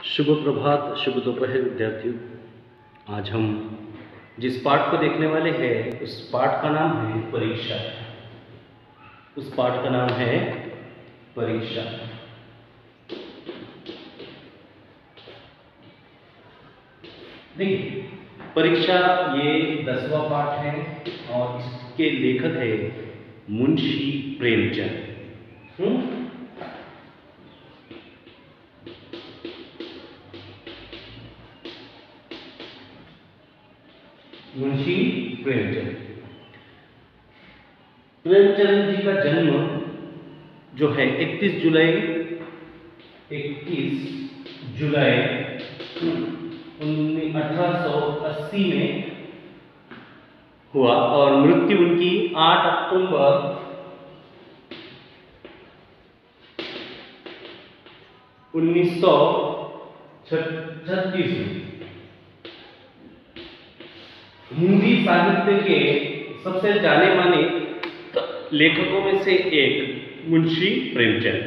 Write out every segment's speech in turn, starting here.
शुभ प्रभात, शुभ दोपहर विद्यार्थियों। आज हम जिस पाठ को देखने वाले हैं उस पाठ का नाम है परीक्षा। उस पाठ का नाम है परीक्षा। देखिए, परीक्षा ये 10वां पाठ है और इसके लेखक है मुंशी प्रेमचंद। मुंशी प्रेमचंद। प्रेमचंद जी का जन्म जो है 31 जुलाई 1880 में हुआ और मृत्यु उनकी 8 अक्टूबर 1936 में। हिंदी साहित्य के सबसे जाने माने लेखकों में से एक मुंशी प्रेमचंद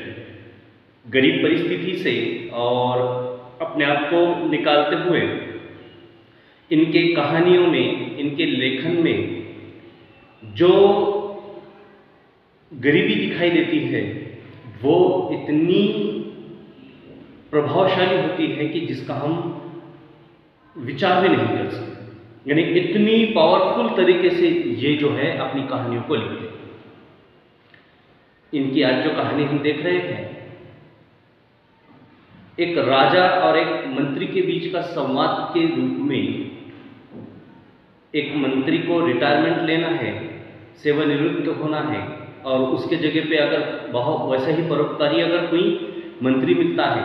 गरीब परिस्थिति से और अपने आप को निकालते हुए इनके कहानियों में, इनके लेखन में जो गरीबी दिखाई देती है वो इतनी प्रभावशाली होती है कि जिसका हम विचार भी नहीं कर सकते। यानी इतनी पावरफुल तरीके से ये जो है अपनी कहानियों को लिखते हैं। इनकी आज जो कहानी हम देख रहे हैं, एक राजा और एक मंत्री के बीच का संवाद के रूप में। एक मंत्री को रिटायरमेंट लेना है, सेवानिवृत्त होना है और उसके जगह पे अगर बहुत वैसा ही परोपकारी अगर कोई मंत्री मिलता है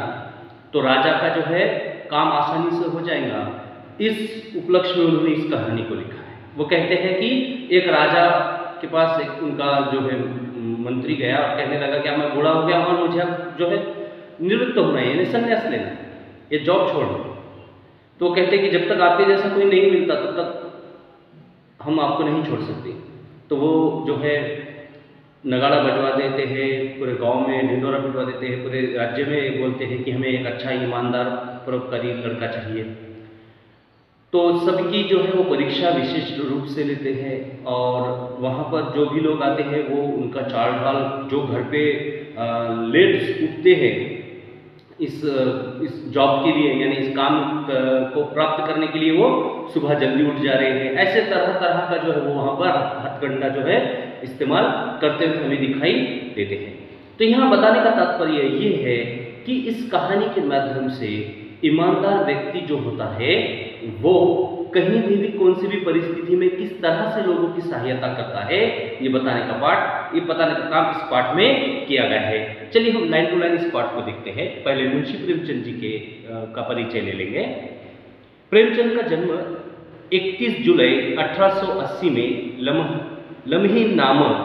तो राजा का जो है काम आसानी से हो जाएगा। इस उपलक्ष्य में उन्होंने इस कहानी को लिखा है। वो कहते हैं कि एक राजा के पास एक उनका जो है मंत्री गया और कहने लगा कि मैं बूढ़ा हो गया और मुझे अब जो है निवृत्त होना है, यानी संन्यास लेना है, ये जॉब छोड़ना। तो वो कहते हैं कि जब तक आपके जैसा कोई नहीं मिलता तब तक हम आपको नहीं छोड़ सकते। तो वो जो है नगाड़ा बजवा देते हैं, पूरे गांव में ढिंढोरा पिटवा देते हैं, पूरे राज्य में बोलते हैं कि हमें एक अच्छा ईमानदार परोपकारी लड़का चाहिए। तो सबकी जो है वो परीक्षा विशिष्ट रूप से लेते हैं और वहाँ पर जो भी लोग आते हैं वो उनका चाल ढाल, जो घर पे लेट उठते हैं इस जॉब के लिए, यानी इस काम को प्राप्त करने के लिए वो सुबह जल्दी उठ जा रहे हैं, ऐसे तरह तरह का जो है वो वहाँ पर हथकंडा जो है इस्तेमाल करते हुए हमें दिखाई देते हैं। तो यहाँ बताने का तात्पर्य ये है कि इस कहानी के माध्यम से ईमानदार व्यक्ति जो होता है वो कहीं भी कौन सी भी परिस्थिति में किस तरह से लोगों की सहायता करता है, ये बताने का काम इस पाठ में किया गया है। चलिए हम लाइन टू लाइन इस पाठ को देखते हैं। पहले मुंशी प्रेमचंद जी का परिचय ले लेंगे। प्रेमचंद का जन्म 31 जुलाई 1880 में लम्ही नामक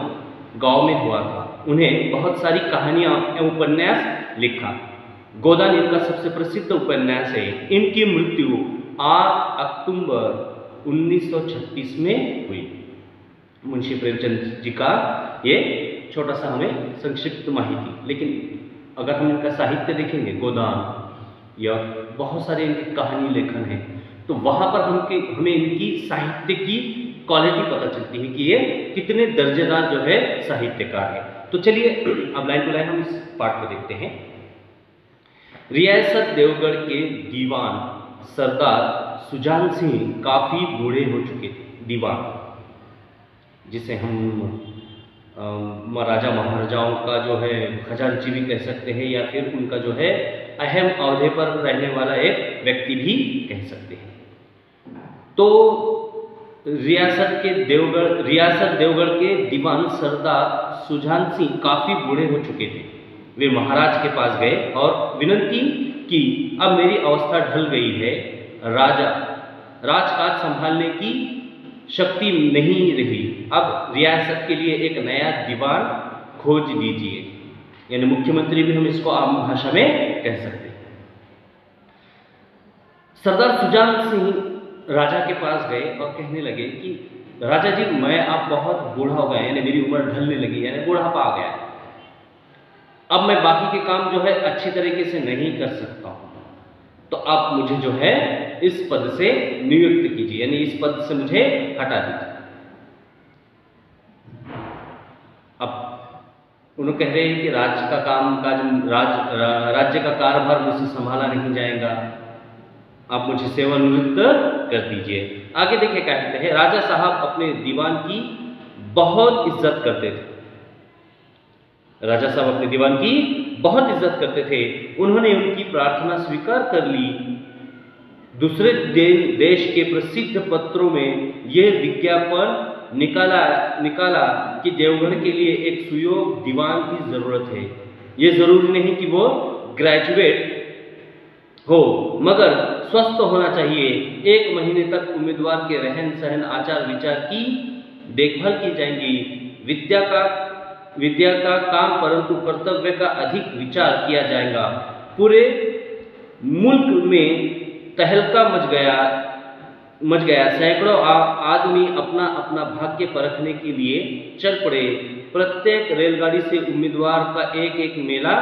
गांव में हुआ था। उन्हें बहुत सारी कहानियां एवं उपन्यास लिखा। गोदान इनका सबसे प्रसिद्ध उपन्यास है। इनकी मृत्यु 8 अक्टूबर 1936 में हुई। मुंशी प्रेमचंद जी का ये छोटा सा हमें संक्षिप्त माहिती। लेकिन अगर हम इनका साहित्य देखेंगे, गोदान या बहुत सारे इनके कहानी लेखन है, तो वहाँ पर हमें इनकी साहित्य की क्वालिटी पता चलती है कि ये कितने दर्जेदार जो है साहित्यकार है। तो चलिए अब लाइन टू लाइन हम इस पाठ को देखते हैं। रियासत देवगढ़ के दीवान सरदार सुजान सिंह काफ़ी बूढ़े हो चुके थे। दीवान जिसे हम राजा महाराजाओं का जो है खजांची भी कह सकते हैं या फिर उनका जो है अहम ओहदे पर रहने वाला एक व्यक्ति भी कह सकते हैं। तो रियासत देवगढ़ के दीवान सरदार सुजान सिंह काफ़ी बूढ़े हो चुके थे। वे महाराज के पास गए और विनती की, अब मेरी अवस्था ढल गई है, राजकाज संभालने की शक्ति नहीं रही, अब रियासत के लिए एक नया दीवान खोज दीजिए। यानी मुख्यमंत्री भी हम इसको आम भाषा में कह सकते हैं। सरदार सुजान सिंह राजा के पास गए और कहने लगे कि राजा जी, मैं अब बहुत बूढ़ा हो गया, यानी मेरी उम्र ढलने लगी, यानी बूढ़ापा आ गया, अब मैं बाकी के काम जो है अच्छी तरीके से नहीं कर सकता हूँ। तो आप मुझे जो है इस पद से नियुक्त कीजिए, यानी इस पद से मुझे हटा दीजिए। अब उन्होंने कह रहे हैं कि राज्य का काम काज राज्य का कार्यभार मुझसे संभाला नहीं जाएगा, आप मुझे सेवानिवृत्त कर दीजिए। आगे देखिए क्या कहते हैं, राजा साहब अपने दीवान की बहुत इज्जत करते थे। राजा साहब अपने दीवान की बहुत इज्जत करते थे। उन्होंने उनकी प्रार्थना स्वीकार कर ली। दूसरे देश के प्रसिद्ध पत्रों में यह विज्ञापन निकाला कि देवगढ़ के लिए एक सुयोग्य दीवान की जरूरत है। यह जरूरी नहीं कि वो ग्रेजुएट हो, मगर स्वस्थ होना चाहिए। 1 महीने तक उम्मीदवार के रहन सहन आचार विचार की देखभाल की जाएगी। विद्या का काम परंतु कर्तव्य का अधिक विचार किया जाएगा। पूरे मुल्क में तहलका मच गया। सैकड़ों आदमी अपना अपना भाग्य परखने के लिए चल पड़े। प्रत्येक रेलगाड़ी से उम्मीदवार का एक एक मेला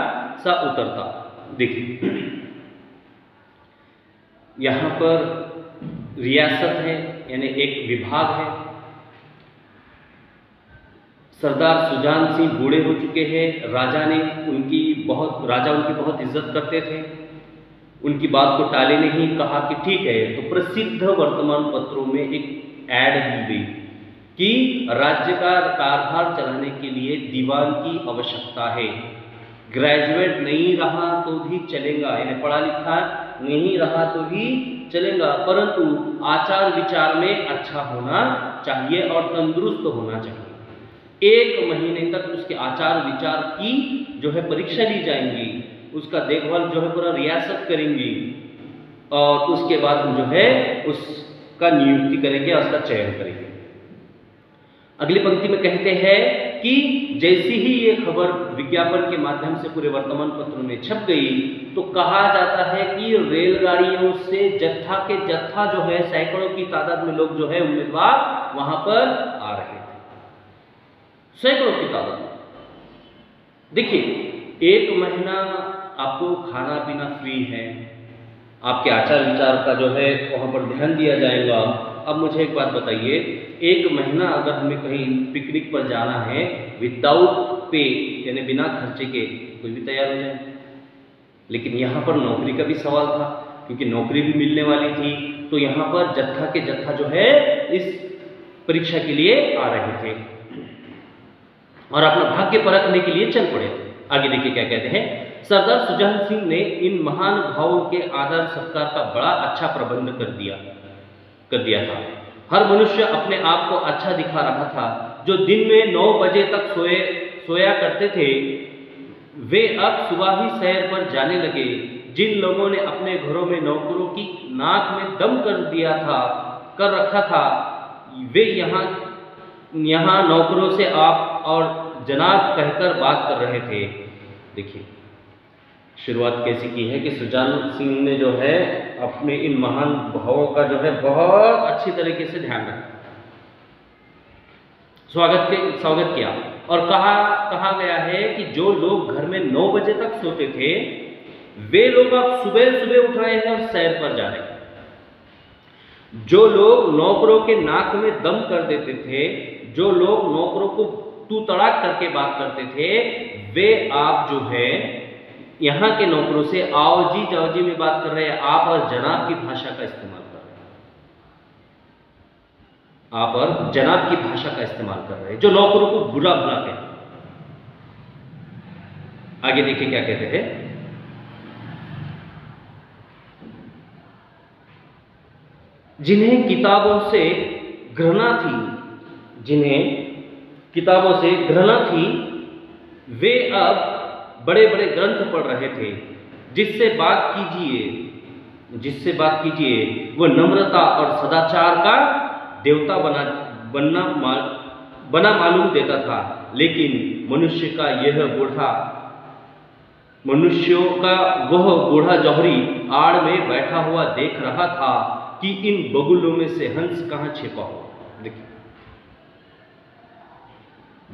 सा उतरता। देखिए यहाँ पर रियासत है, यानी एक विभाग है। सरदार सुजान सिंह बूढ़े हो चुके हैं। राजा उनकी बहुत इज्जत करते थे। उनकी बात को टाले नहीं, कहा कि ठीक है। तो प्रसिद्ध वर्तमान पत्रों में एक ऐड दी गई कि राज्य का कारभार चलाने के लिए दीवान की आवश्यकता है। ग्रेजुएट नहीं रहा तो भी चलेगा, यानी पढ़ा लिखा नहीं रहा तो भी चलेगा, परंतु आचार विचार में अच्छा होना चाहिए और तंदुरुस्त होना चाहिए। 1 महीने तक उसके आचार विचार की जो है परीक्षा ली जाएंगी, उसका देखभाल जो है पूरा रियासत करेंगी, और उसके बाद हम जो है उसका नियुक्ति करेंगे, उसका चयन करेंगे। अगली पंक्ति में कहते हैं कि जैसी ही ये खबर विज्ञापन के माध्यम से पूरे वर्तमान पत्रों में छप गई, तो कहा जाता है कि रेलगाड़ियों से जत्था के जत्था जो है, सैकड़ों की तादाद में लोग जो है उम्मीदवार वहां पर आ रहे थे, सैकड़ों की तादाद। देखिए 1 महीना आपको खाना पीना फ्री है, आपके आचार विचार का जो है वहां पर ध्यान दिया जाएगा। अब मुझे एक बात बताइए, 1 महीना अगर हमें कहीं पिकनिक पर जाना है विदाउट पे, यानी बिना खर्चे के, कोई भी तैयार हो जाए। लेकिन यहाँ पर नौकरी का भी सवाल था, क्योंकि नौकरी भी मिलने वाली थी। तो यहाँ पर जत्था के जत्था जो है इस परीक्षा के लिए आ रहे थे और अपना भाग्य परखने के लिए चल पड़े थे। आगे देखिए क्या कहते हैं, सरदार सुजान सिंह ने इन महान भावों के आदर सत्कार का बड़ा अच्छा प्रबंध कर दिया था। हर मनुष्य अपने आप को अच्छा दिखा रहा था। जो दिन में 9 बजे तक सोया करते थे, वे अब सुबह ही सैर पर जाने लगे। जिन लोगों ने अपने घरों में नौकरों की नाक में दम कर रखा था, वे यहाँ नौकरों से आप और जनाब कहकर बात कर रहे थे। देखिए शुरुआत कैसी की है कि सुजान सिंह ने जो है अपने इन महान भावों का जो है बहुत अच्छी तरीके से ध्यान रखा, स्वागत किया। और कहा गया है कि जो लोग घर में 9 बजे तक सोते थे, वे लोग अब सुबह उठ रहे हैं और सैर पर जा रहे हैं। जो लोग नौकरों के नाक में दम कर देते थे, जो लोग नौकरों को तू तड़ाक करके बात करते थे, वे आप जो है यहाँ के नौकरों से आओ जी जाओ जी में बात कर रहे हैं। आप और जनाब की भाषा का इस्तेमाल कर रहे हैं। आप और जनाब की भाषा का इस्तेमाल कर रहे हैं, जो नौकरों को बुरा भला कहते। आगे देखिए क्या कहते हैं, जिन्हें किताबों से घृणा थी, वे अब बड़े बड़े ग्रंथ पढ़ रहे थे। जिससे बात कीजिए वो नम्रता और सदाचार का देवता बना मालूम देता था। लेकिन मनुष्यों का वह बूढ़ा जौहरी आड़ में बैठा हुआ देख रहा था कि इन बगुलों में से हंस कहाँ छिपा हो। देखिए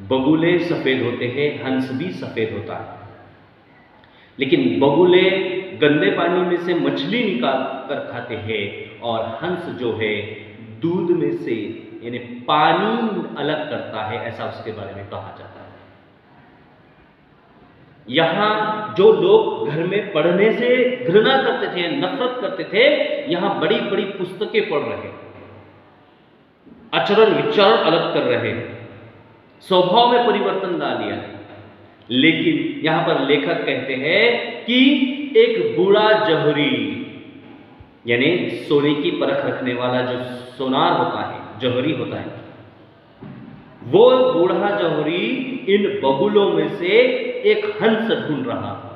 बगुले सफेद होते हैं, हंस भी सफेद होता है, लेकिन बगुले गंदे पानी में से मछली निकाल कर खाते हैं और हंस जो है दूध में से यानी पानी अलग करता है, ऐसा उसके बारे में कहा जाता है। यहाँ जो लोग घर में पढ़ने से घृणा करते थे, नफरत करते थे, यहाँ बड़ी बड़ी पुस्तकें पढ़ रहे, आचरण विचार अलग कर रहे, स्वभाव में परिवर्तन ला लिया। लेकिन यहां पर लेखक कहते हैं कि एक बूढ़ा जौहरी यानी सोने की परख रखने वाला जो सोनार होता है, जौहरी होता है, वो बूढ़ा जौहरी इन बगुलों में से एक हंस ढूंढ रहा था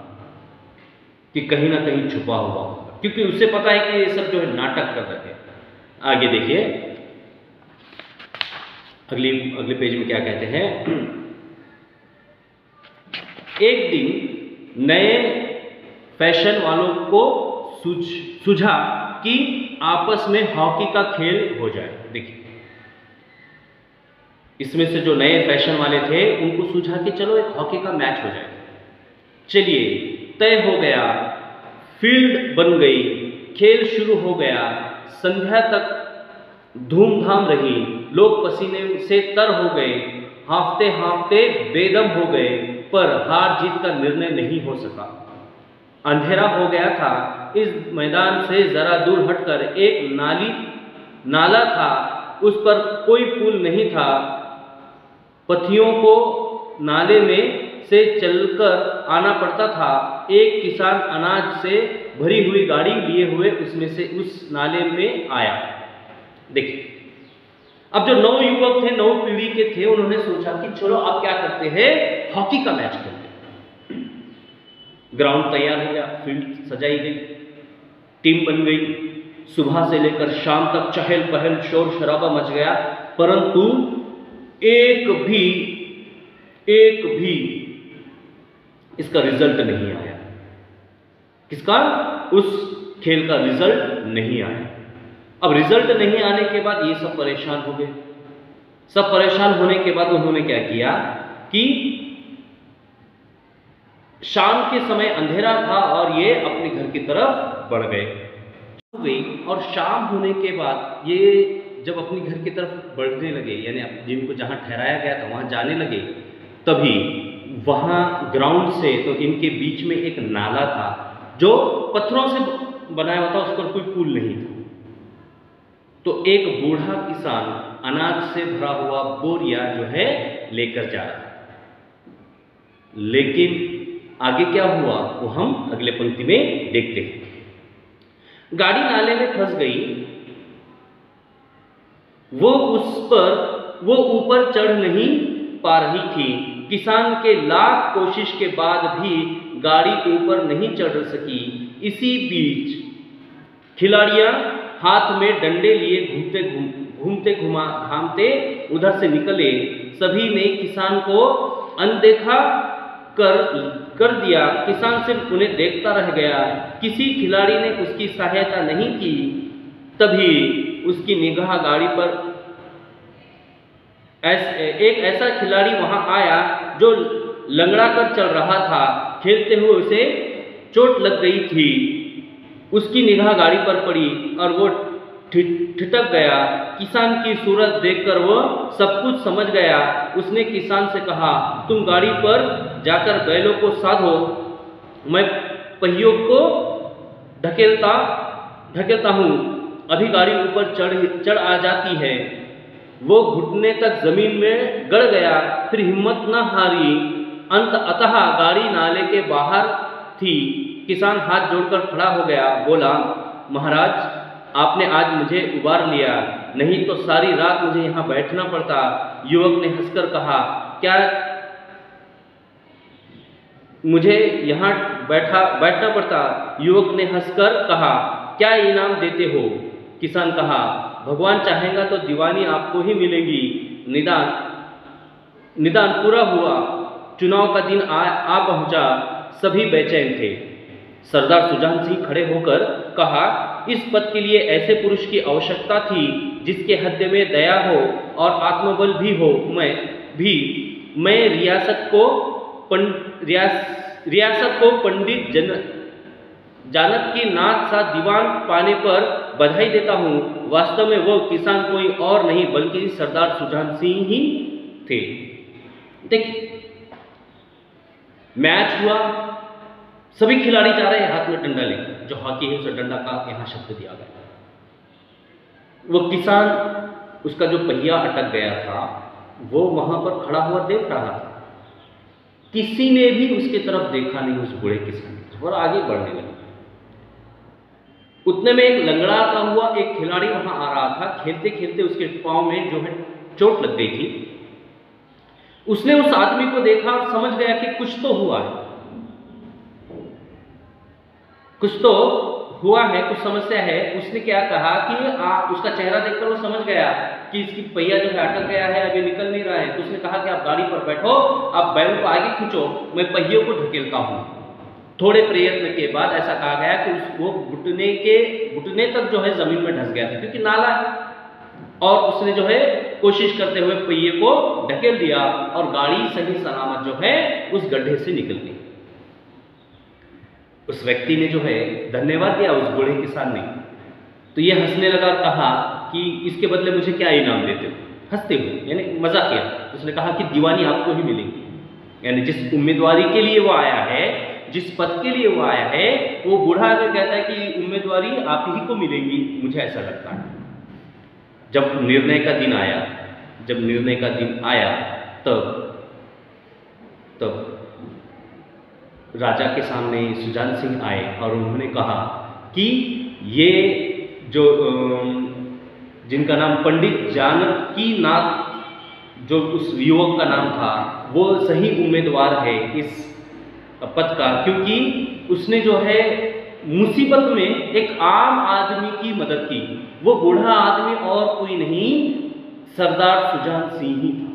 कि कहीं ना कहीं छुपा हुआ होगा, क्योंकि उसे पता है कि ये सब जो है नाटक कर रहे हैं। आगे देखिए अगले पेज में क्या कहते हैं। एक दिन नए फैशन वालों को सुझा कि आपस में हॉकी का खेल हो जाए। देखिए इसमें से जो नए फैशन वाले थे उनको सुझा कि चलो एक हॉकी का मैच हो जाए। चलिए तय हो गया, फील्ड बन गई, खेल शुरू हो गया। संध्या तक धूमधाम रही, लोग पसीने से तर हो गए, हांफते हांफते बेदम हो गए, पर हार जीत का निर्णय नहीं हो सका। अंधेरा हो गया था। इस मैदान से जरा दूर हटकर एक नाला था, उस पर कोई पुल नहीं था। पथियों को नाले में से चलकर आना पड़ता था। एक किसान अनाज से भरी हुई गाड़ी लिए हुए उसमें से उस नाले में आया। देखिए अब जो नौ युवक थे, नौ पीढ़ी के थे, उन्होंने सोचा कि चलो अब क्या करते हैं, हॉकी का मैच करते हैं। ग्राउंड तैयार हो गया, फील्ड सजाई गई, टीम बन गई। सुबह से लेकर शाम तक चहल पहल शोर शराबा मच गया, परंतु एक भी इसका रिजल्ट नहीं आया। किसका? उस खेल का रिजल्ट नहीं आया। अब रिजल्ट नहीं आने के बाद ये सब परेशान हो गए। सब परेशान होने के बाद उन्होंने क्या किया कि शाम के समय अंधेरा था और ये अपने घर की तरफ बढ़ गए। और शाम होने के बाद ये जब अपने घर की तरफ बढ़ने लगे, यानी जिनको जहां ठहराया गया था वहां जाने लगे, तभी वहां ग्राउंड से तो इनके बीच में एक नाला था जो पत्थरों से बनाया हुआ था, उस पर कोई पुल नहीं था। तो एक बूढ़ा किसान अनाज से भरा हुआ बोरिया जो है लेकर जा रहा है। लेकिन आगे क्या हुआ वो हम अगले पंक्ति में देखते हैं। गाड़ी नाले में फंस गई। वो ऊपर चढ़ नहीं पा रही थी। किसान के लाख कोशिश के बाद भी गाड़ी ऊपर नहीं चढ़ सकी। इसी बीच खिलाड़ियां हाथ में डंडे लिए घूमते उधर से निकले। सभी ने किसान को अनदेखा कर दिया। किसान सिर्फ उन्हें देखता रह गया। किसी खिलाड़ी ने उसकी सहायता नहीं की। तभी उसकी निगाह गाड़ी पर एक ऐसा खिलाड़ी वहां आया जो लंगड़ा कर चल रहा था। खेलते हुए उसे चोट लग गई थी। उसकी निगाह गाड़ी पर पड़ी और वो ठिठक गया। किसान की सूरत देखकर वो सब कुछ समझ गया। उसने किसान से कहा, तुम गाड़ी पर जाकर बैलों को साधो, मैं पहियों को ढकेलता हूँ, अभी गाड़ी ऊपर चढ़ आ जाती है। वो घुटने तक जमीन में गड़ गया, फिर हिम्मत न हारी। अतः गाड़ी नाले के बाहर थी। किसान हाथ जोड़कर खड़ा हो गया, बोला, महाराज आपने आज मुझे उबार लिया, नहीं तो सारी रात मुझे यहाँ बैठना पड़ता। युवक ने हंसकर कहा, क्या मुझे यहाँ बैठना पड़ता? युवक ने हंसकर कहा, क्या इनाम देते हो? किसान कहा, भगवान चाहेगा तो दीवानी आपको ही मिलेगी। निदान पूरा हुआ। चुनाव का दिन आ पहुंचा। सभी बेचैन थे। सरदार सुजान सिंह खड़े होकर कहा, इस पद के लिए ऐसे पुरुष की आवश्यकता थी जिसके हृदय में दया हो और आत्मबल भी हो। मैं रियासत को जानक की नाथ सा दीवान पाने पर बधाई देता हूँ। वास्तव में वो किसान कोई और नहीं बल्कि सरदार सुजान सिंह ही थे। देखिए, मैच हुआ, सभी खिलाड़ी जा रहे हैं हाथ में डंडा लेकर, जो हॉकी है उसे डंडा का यहाँ शब्द दिया गया। वो किसान, उसका जो पहिया अटक गया था, वो वहां पर खड़ा हुआ देख रहा था। किसी ने भी उसकी तरफ देखा नहीं, उस बूढ़े किसान की तरफ, और आगे बढ़ने लगे। उतने में एक लंगड़ाता हुआ एक खिलाड़ी वहां आ रहा था। खेलते खेलते उसके पांव में जो है चोट लग गई थी। उसने उस आदमी को देखा और समझ गया कि कुछ तो हुआ है, कुछ तो हुआ है, कुछ समस्या है। उसने क्या कहा कि उसका चेहरा देखकर वो समझ गया कि इसकी पहिया जो है अटक गया है, अभी निकल नहीं रहा है। तो उसने कहा कि आप गाड़ी पर बैठो, आप बैल को आगे खींचो, मैं पहियों को ढकेलता हूं। थोड़े प्रयत्न के बाद ऐसा कहा गया कि वो घुटने तक जो है जमीन में धंस गया था, क्योंकि नाला है। और उसने जो है कोशिश करते हुए पहिए को ढकेल दिया और गाड़ी सही सलामत जो है उस गड्ढे से निकल गई। उस व्यक्ति ने जो है धन्यवाद दिया उस बूढ़े किसान ने। तो ये हंसने लगा और कहा कि इसके बदले मुझे क्या इनाम देते हो, हंसते हुए, यानी मजा किया। उसने कहा कि दीवानी आपको ही मिलेगी, यानी जिस उम्मीदवारी के लिए वो आया है, जिस पद के लिए वो आया है, वो बूढ़ा अगर कहता है कि उम्मीदवारी आप ही को मिलेगी, मुझे ऐसा लगता है। जब निर्णय का दिन आया, तब राजा के सामने सुजान सिंह आए और उन्होंने कहा कि ये जो जिनका नाम पंडित जानकी नाथ, जो उस युवक का नाम था, वो सही उम्मीदवार है इस पद का, क्योंकि उसने जो है मुसीबत में एक आम आदमी की मदद की। वो बूढ़ा आदमी और कोई नहीं, सरदार सुजान सिंह ही था।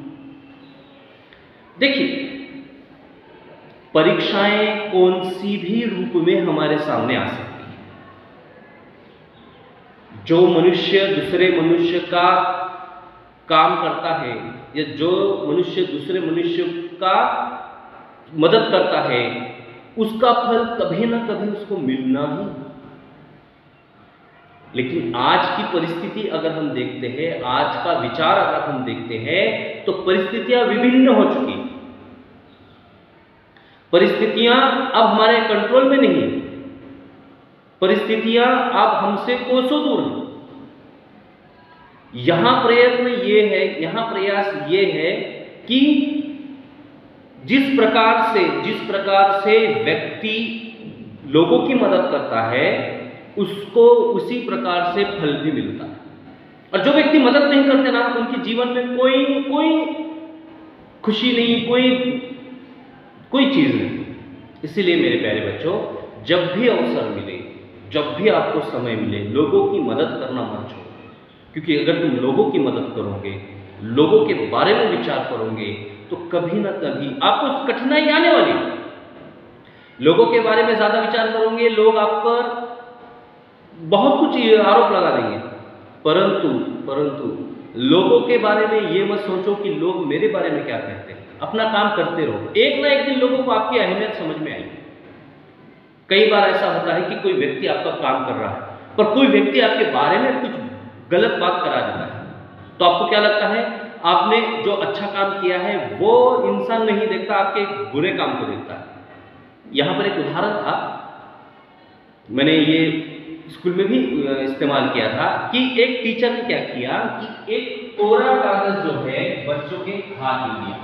देखिए, परीक्षाएं कौन सी भी रूप में हमारे सामने आ सकती हैं। जो मनुष्य दूसरे मनुष्य का काम करता है, या जो मनुष्य दूसरे मनुष्य का मदद करता है, उसका फल कभी ना कभी उसको मिलना ही। लेकिन आज की परिस्थिति अगर हम देखते हैं, आज का विचार अगर हम देखते हैं, तो परिस्थितियां विभिन्न हो चुकी। परिस्थितियां अब हमारे कंट्रोल में नहीं, परिस्थितियां अब हमसे कोसों दूर हैं। यहां प्रयास ये है कि जिस प्रकार से व्यक्ति लोगों की मदद करता है, उसको उसी प्रकार से फल भी मिलता है। और जो व्यक्ति मदद नहीं करते ना, उनके जीवन में कोई खुशी नहीं, कोई चीज नहीं। इसीलिए मेरे प्यारे बच्चों, जब भी अवसर मिले, जब भी आपको समय मिले, लोगों की मदद करना मत छोड़ो। क्योंकि अगर तुम लोगों की मदद करोगे, लोगों के बारे में विचार करोगे, तो कभी ना कभी आपको कठिनाई आने वाली है। लोगों के बारे में ज्यादा विचार करोगे, लोग आप पर बहुत कुछ आरोप लगा देंगे, परंतु लोगों के बारे में ये मत सोचो कि लोग मेरे बारे में क्या कहते हैं। अपना काम करते रहो, एक ना एक दिन लोगों को आपकी अहमियत समझ में आएगी। कई बार ऐसा होता है कि कोई व्यक्ति आपका काम कर रहा है, पर कोई व्यक्ति आपके बारे में कुछ गलत बात करा देता है, तो आपको क्या लगता है, आपने जो अच्छा काम किया है वो इंसान नहीं देखता, आपके बुरे काम को देखता है। यहां पर एक उदाहरण था, मैंने ये स्कूल में भी इस्तेमाल किया था, कि एक टीचर ने क्या किया कि एक कोरा कागज जो है बच्चों के हाथ में दिया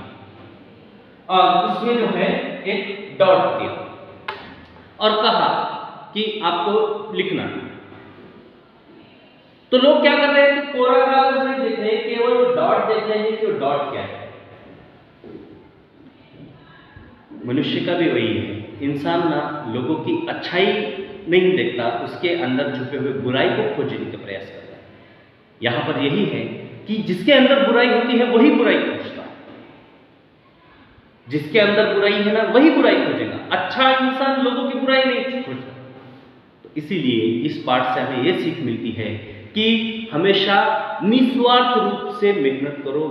और उसमें जो है एक डॉट दिया और कहा कि आपको लिखना है। तो लोग क्या कर रहे हैं कि कोरा कागज नहीं देख रहे, केवल डॉट देख रहे हैं कि वो डॉट क्या है। मनुष्य का भी वही है, इंसान ना लोगों की अच्छाई नहीं देखता, उसके अंदर छुपे हुए बुराई को खोजने का प्रयास करता है। यहां पर यही है कि जिसके अंदर बुराई होती है वही बुराई खोजता है, जिसके अंदर बुराई है ना वही बुराई खोजेगा। अच्छा इंसान लोगों की बुराई नहीं खोजता। तो इसीलिए इस पाठ से हमें यह सीख मिलती है कि हमेशा निस्वार्थ रूप से मेहनत करो,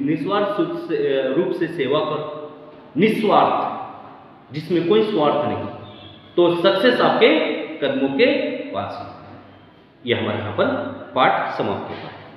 निस्वार्थ रूप से सेवा करो, निस्वार्थ, जिसमें कोई स्वार्थ नहीं, तो सक्सेस आपके कदमों के वासी। यह हमारे यहाँ पर पाठ समाप्त होता है।